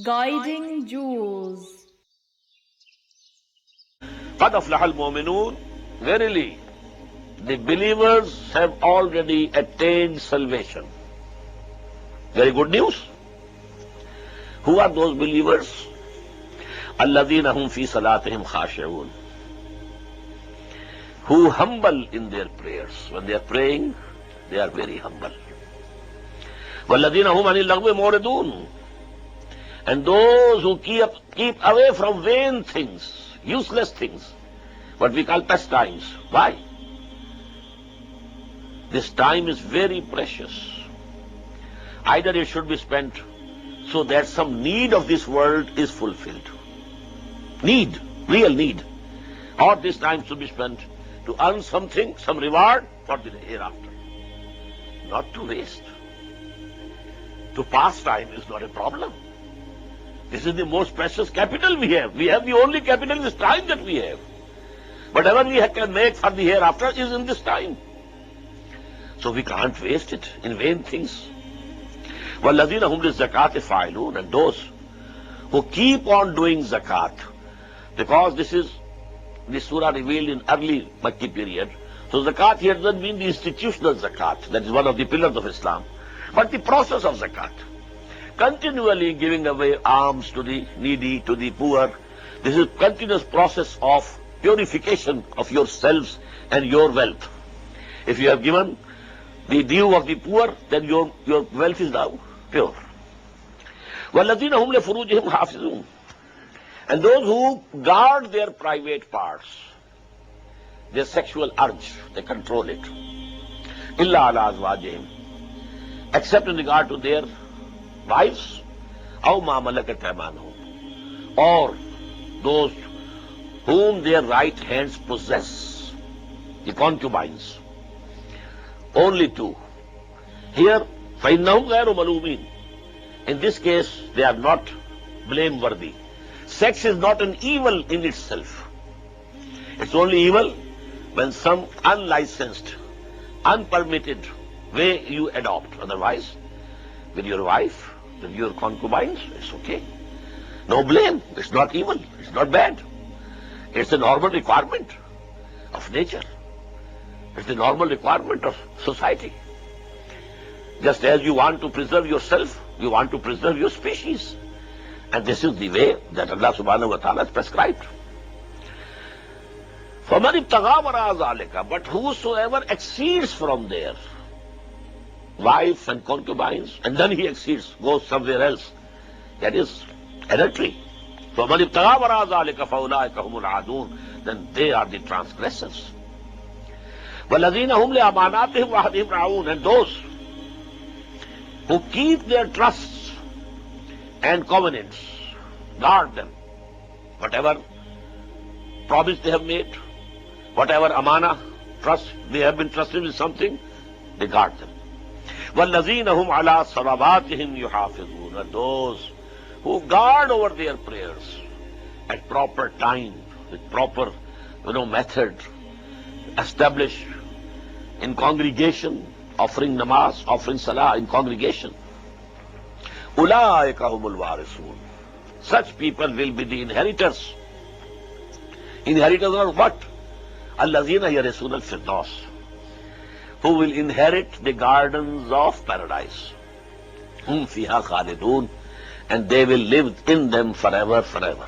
Guiding jewels. قَدْ أَفْلَحَ الْمُؤْمِنُونَ. Verily, the believers have already attained salvation. Very good news. Who are those believers? الَّذِينَ هُمْ فِي صَلَاتِهِمْ خَاشِعُونَ. Who humble in their prayers. When they are praying, they are very humble. وَالَّذِينَ هُمْ عَنِ اللَّغْوِ مُعْرِضُونَ. And those who keep away from vain things, useless things, what we call pastimes. Why? This time is very precious. Either it should be spent so that some need of this world is fulfilled. Need, real need. Or this time should be spent to earn something, some reward for the hereafter. Not to waste. To pass time is not a problem. This is the most precious capital we have. We have the only capital, this time that we have. Whatever we can make for the hereafter is in this time. So we can't waste it in vain things. وَالَّذِينَ هُمْ لِلزَّكَاةِ فَاعِلُونَ. And those who keep on doing zakat, because this is the surah revealed in early Makki period. So zakat here doesn't mean the institutional zakat, that is one of the pillars of Islam, but the process of zakat. Continually giving away alms to the needy, to the poor. This is a continuous process of purification of yourselves and your wealth. If you have given the due of the poor, then your wealth is now pure. وَالَّذِينَ هُمْ لِفُرُوجِهِمْ حَافِظُونَ. And those who guard their private parts, their sexual urge, they control it. إِلَّا عَلَىٰ أَزْوَاجِهِمْ. Except in regard to their wives, أَوْ مَا مَلَكَتْ أَيْمَانُهُمْ. Or those whom their right hands possess, the concubines. Only two. Here, فَإِنَّهُمْ غَيْرُ مَلُومِينَ. In this case, they are not blameworthy. Sex is not an evil in itself. It's only evil when some unlicensed, unpermitted way you adopt. Otherwise, with your wife, with your concubines, it's okay. No blame. It's not evil. It's not bad. It's a normal requirement of nature. It's the normal requirement of society. Just as you want to preserve yourself, you want to preserve your species. And this is the way that Allah subhanahu wa ta'ala has prescribed. فَمَنِ ابْتَغَىٰ وَرَاءَ ذَٰلِكَ. But whosoever exceeds from there, wife and concubines, and then he exceeds, goes somewhere else, that is adultery. فَمَنِ ابْتَغَىٰ وَرَاءَ ذَٰلِكَ فَأُولَٰئِكَ هُمُ الْعَادُونَ. Then they are the transgressors. وَالَّذِينَ هُمْ لِأَمَانَاتِهِمْ وَعَهْدِهِمْ رَاعُونَ. And those who keep their trusts and covenants, guard them. Whatever promise they have made, whatever amana, trust, they have been trusted with something, they guard them. وَالَّذِينَ هُمْ عَلَىٰ صَلَوَاتِهِمْ يُحَافِظُونَ. And those who guard over their prayers at proper time, with proper method, established in congregation, offering namaz, offering salah in congregation. أُولَٰئِكَ هُمُ الْوَارِثُونَ. Such people will be the inheritors. Inheritors are what? الَّذِينَ يَرِثُونَ الْفِرْدَوْسَ. Who will inherit the gardens of paradise. هُمْ فِيهَا خَالِدُونَ. And they will live in them forever, forever.